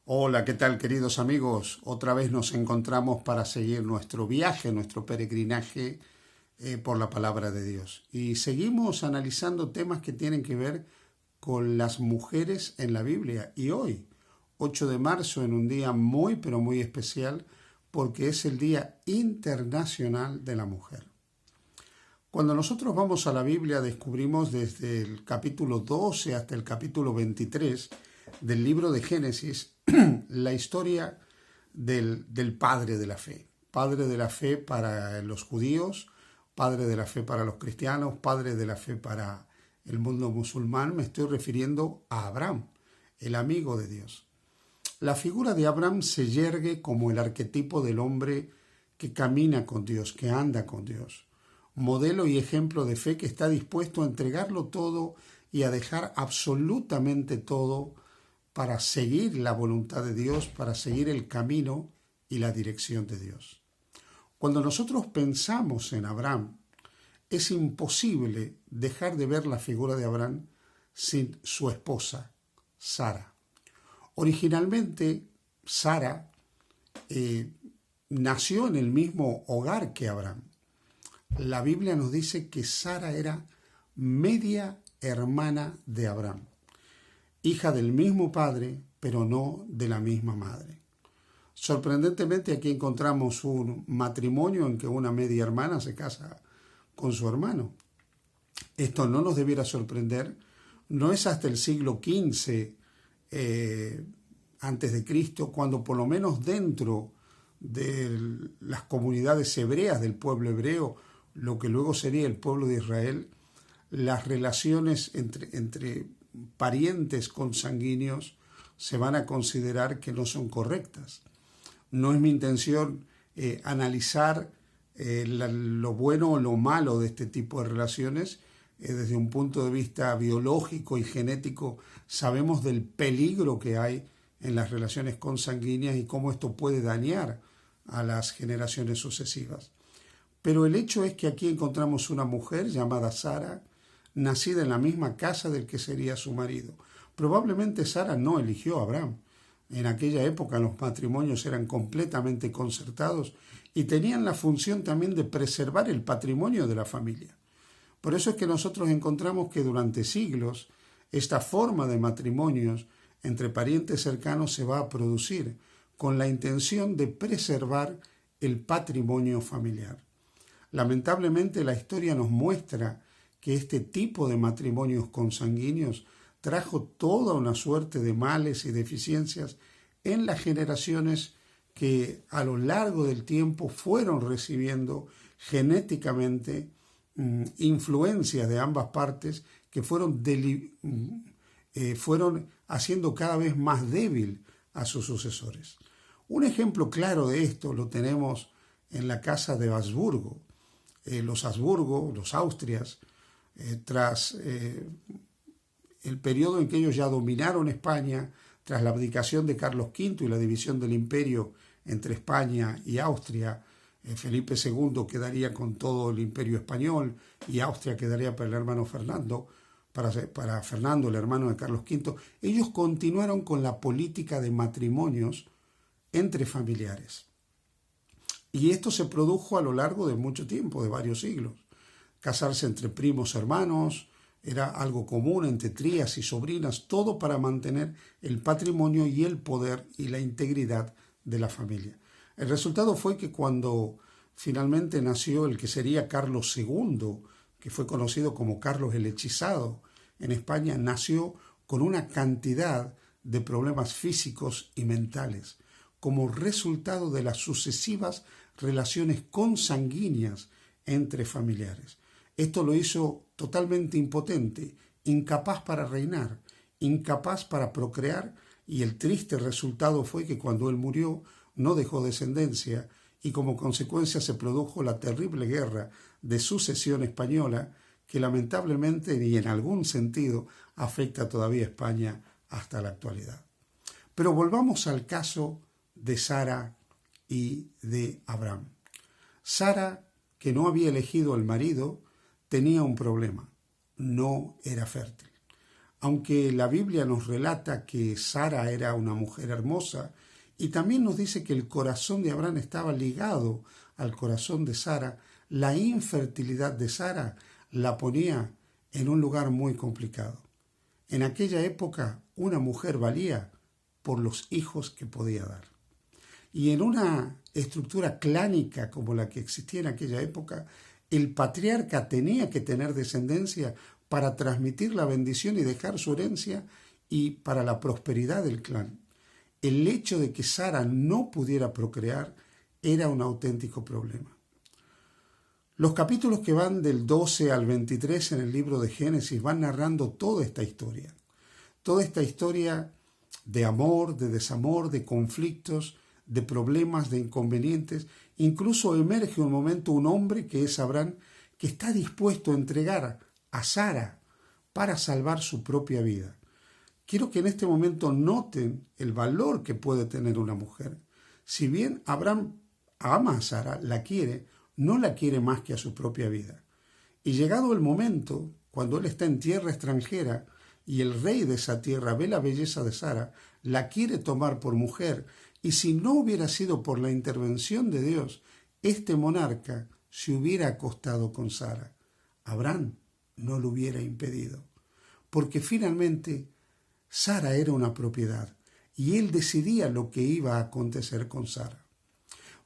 Hola, ¿qué tal queridos amigos? Otra vez nos encontramos para seguir nuestro viaje, nuestro peregrinaje por la palabra de Dios. Y seguimos analizando temas que tienen que ver con las mujeres en la Biblia. Y hoy, 8 de marzo, en un día muy, pero muy especial, porque es el Día Internacional de la Mujer. Cuando nosotros vamos a la Biblia descubrimos desde el capítulo 12 hasta el capítulo 23 del libro de Génesis la historia del padre de la fe. Padre de la fe para los judíos, padre de la fe para los cristianos, padre de la fe para el mundo musulmán. Me estoy refiriendo a Abraham, el amigo de Dios. La figura de Abraham se yergue como el arquetipo del hombre que camina con Dios, que anda con Dios. Modelo y ejemplo de fe que está dispuesto a entregarlo todo y a dejar absolutamente todo para seguir la voluntad de Dios, para seguir el camino y la dirección de Dios. Cuando nosotros pensamos en Abraham, es imposible dejar de ver la figura de Abraham sin su esposa, Sara. Originalmente, Sara nació en el mismo hogar que Abraham. La Biblia nos dice que Sara era media hermana de Abraham, hija del mismo padre, pero no de la misma madre. Sorprendentemente, aquí encontramos un matrimonio en que una media hermana se casa con su hermano. Esto no nos debiera sorprender. No es hasta el siglo XV antes de Cristo, cuando por lo menos dentro de las comunidades hebreas del pueblo hebreo, lo que luego sería el pueblo de Israel, las relaciones entre parientes consanguíneos se van a considerar que no son correctas. No es mi intención analizar lo bueno o lo malo de este tipo de relaciones. Desde un punto de vista biológico y genético sabemos del peligro que hay en las relaciones consanguíneas y cómo esto puede dañar a las generaciones sucesivas. Pero el hecho es que aquí encontramos una mujer llamada Sara, nacida en la misma casa del que sería su marido. Probablemente Sara no eligió a Abraham. En aquella época los matrimonios eran completamente concertados y tenían la función también de preservar el patrimonio de la familia. Por eso es que nosotros encontramos que durante siglos esta forma de matrimonios entre parientes cercanos se va a producir con la intención de preservar el patrimonio familiar. Lamentablemente la historia nos muestra que este tipo de matrimonios consanguíneos trajo toda una suerte de males y deficiencias en las generaciones que a lo largo del tiempo fueron recibiendo genéticamente influencias de ambas partes que fueron haciendo cada vez más débil a sus sucesores. Un ejemplo claro de esto lo tenemos en la casa de Habsburgo. Los Habsburgo, los Austrias, tras el periodo en que ellos ya dominaron España, tras la abdicación de Carlos V y la división del imperio entre España y Austria, Felipe II quedaría con todo el imperio español y Austria quedaría para el hermano Fernando, para Fernando, el hermano de Carlos V. Ellos continuaron con la política de matrimonios entre familiares. Y esto se produjo a lo largo de mucho tiempo, de varios siglos. Casarse entre primos hermanos era algo común, entre tías y sobrinas, todo para mantener el patrimonio y el poder y la integridad de la familia. El resultado fue que cuando finalmente nació el que sería Carlos II, que fue conocido como Carlos el Hechizado en España, nació con una cantidad de problemas físicos y mentales, como resultado de las sucesivas relaciones consanguíneas entre familiares. Esto lo hizo totalmente impotente, incapaz para reinar, incapaz para procrear, y el triste resultado fue que cuando él murió no dejó descendencia y como consecuencia se produjo la terrible guerra de sucesión española que lamentablemente y en algún sentido afecta todavía a España hasta la actualidad. Pero volvamos al caso de Sara y de Abraham. Sara, que no había elegido el marido, tenía un problema: no era fértil. Aunque la Biblia nos relata que Sara era una mujer hermosa y también nos dice que el corazón de Abraham estaba ligado al corazón de Sara, la infertilidad de Sara la ponía en un lugar muy complicado. En aquella época una mujer valía por los hijos que podía dar. Y en una estructura clánica como la que existía en aquella época, el patriarca tenía que tener descendencia para transmitir la bendición y dejar su herencia y para la prosperidad del clan. El hecho de que Sara no pudiera procrear era un auténtico problema. Los capítulos que van del 12 al 23 en el libro de Génesis van narrando toda esta historia de amor, de desamor, de conflictos, de problemas, de inconvenientes. Incluso emerge un momento un hombre que es Abraham, que está dispuesto a entregar a Sara para salvar su propia vida. Quiero que en este momento noten el valor que puede tener una mujer. Si bien Abraham ama a Sara, la quiere, no la quiere más que a su propia vida. Y llegado el momento, cuando él está en tierra extranjera y el rey de esa tierra ve la belleza de Sara, la quiere tomar por mujer, y si no hubiera sido por la intervención de Dios, este monarca se hubiera acostado con Sara. Abraham no lo hubiera impedido, porque finalmente Sara era una propiedad y él decidía lo que iba a acontecer con Sara.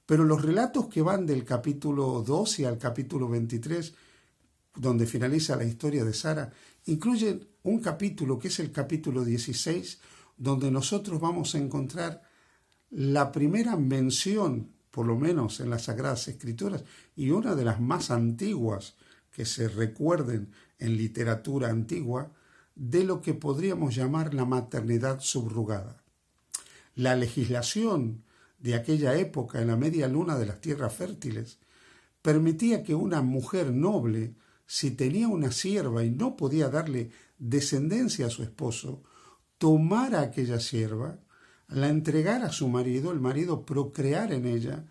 Pero los relatos que van del capítulo 12 al capítulo 23, donde finaliza la historia de Sara, incluyen un capítulo que es el capítulo 16, donde nosotros vamos a encontrar la primera mención, por lo menos en las Sagradas Escrituras, y una de las más antiguas que se recuerden en literatura antigua, de lo que podríamos llamar la maternidad subrogada. La legislación de aquella época en la media luna de las tierras fértiles permitía que una mujer noble, si tenía una sierva y no podía darle descendencia a su esposo, tomara aquella sierva, la entregara a su marido, el marido procreara en ella,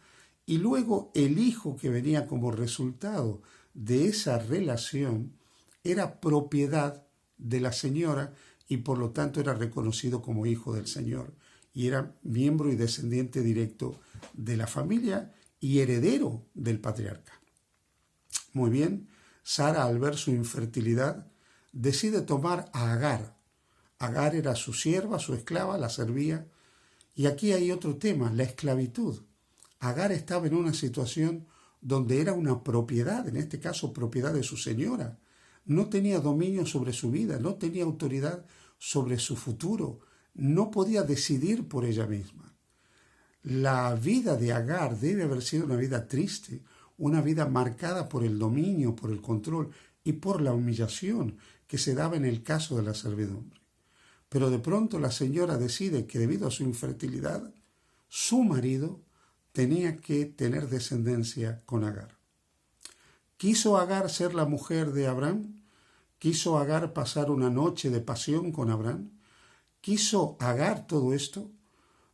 y luego el hijo que venía como resultado de esa relación era propiedad de la señora y por lo tanto era reconocido como hijo del Señor y era miembro y descendiente directo de la familia y heredero del patriarca. Muy bien, Sara, al ver su infertilidad, decide tomar a Agar. Agar era su sierva, su esclava, la servía. Y aquí hay otro tema, la esclavitud. Agar estaba en una situación donde era una propiedad, en este caso propiedad de su señora. No tenía dominio sobre su vida, no tenía autoridad sobre su futuro, no podía decidir por ella misma. La vida de Agar debe haber sido una vida triste, una vida marcada por el dominio, por el control y por la humillación que se daba en el caso de la servidumbre. Pero de pronto la señora decide que debido a su infertilidad, su marido tenía que tener descendencia con Agar. ¿Quiso Agar ser la mujer de Abraham? ¿Quiso Agar pasar una noche de pasión con Abraham? ¿Quiso Agar todo esto?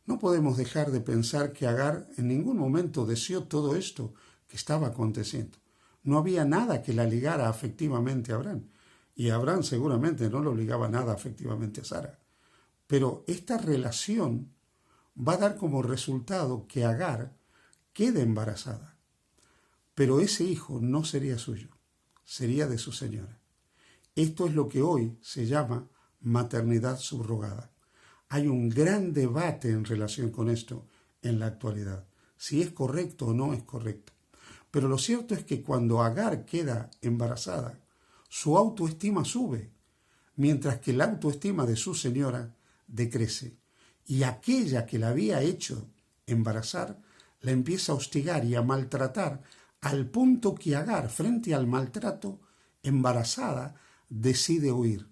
No podemos dejar de pensar que Agar en ningún momento deseó todo esto que estaba aconteciendo. No había nada que la ligara afectivamente a Abraham. Y Abraham seguramente no lo ligaba nada afectivamente a Sara. Pero esta relación va a dar como resultado que Agar quede embarazada. Pero ese hijo no sería suyo, sería de su señora. Esto es lo que hoy se llama maternidad subrogada. Hay un gran debate en relación con esto en la actualidad, si es correcto o no es correcto. Pero lo cierto es que cuando Agar queda embarazada, su autoestima sube, mientras que la autoestima de su señora decrece. Y aquella que la había hecho embarazar, la empieza a hostigar y a maltratar, al punto que Agar, frente al maltrato, embarazada, decide huir.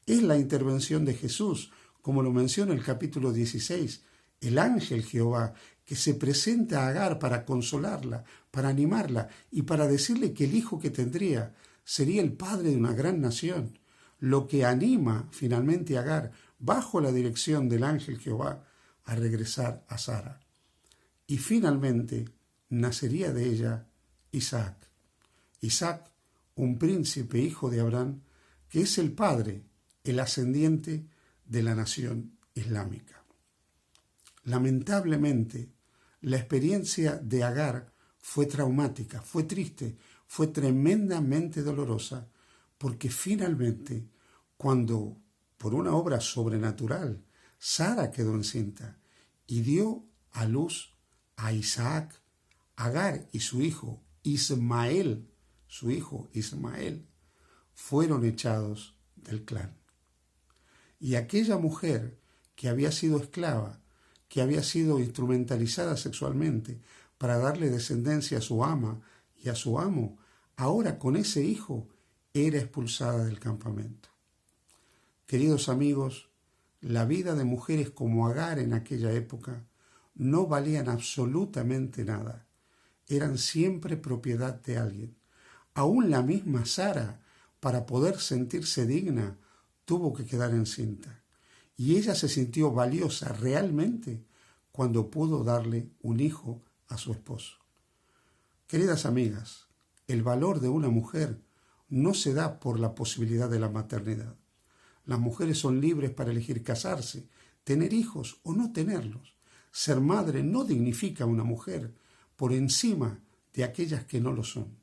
Es la intervención de Jesús, como lo menciona el capítulo 16, el ángel Jehová, que se presenta a Agar para consolarla, para animarla y para decirle que el hijo que tendría sería el padre de una gran nación, lo que anima finalmente a Agar, bajo la dirección del ángel Jehová, a regresar a Sara. Y finalmente nacería de ella Isaac. Isaac, un príncipe hijo de Abraham, que es el padre el ascendiente de la nación islámica. Lamentablemente, la experiencia de Agar fue traumática, fue triste, fue tremendamente dolorosa, porque finalmente, cuando por una obra sobrenatural, Sara quedó encinta y dio a luz a Isaac, Agar y su hijo Ismael, fueron echados del clan. Y aquella mujer que había sido esclava, que había sido instrumentalizada sexualmente para darle descendencia a su ama y a su amo, ahora con ese hijo era expulsada del campamento. Queridos amigos, la vida de mujeres como Agar en aquella época no valían absolutamente nada. Eran siempre propiedad de alguien. Aún la misma Sara, para poder sentirse digna, tuvo que quedar encinta. Y ella se sintió valiosa realmente cuando pudo darle un hijo a su esposo. Queridas amigas, el valor de una mujer no se da por la posibilidad de la maternidad. Las mujeres son libres para elegir casarse, tener hijos o no tenerlos. Ser madre no dignifica a una mujer por encima de aquellas que no lo son.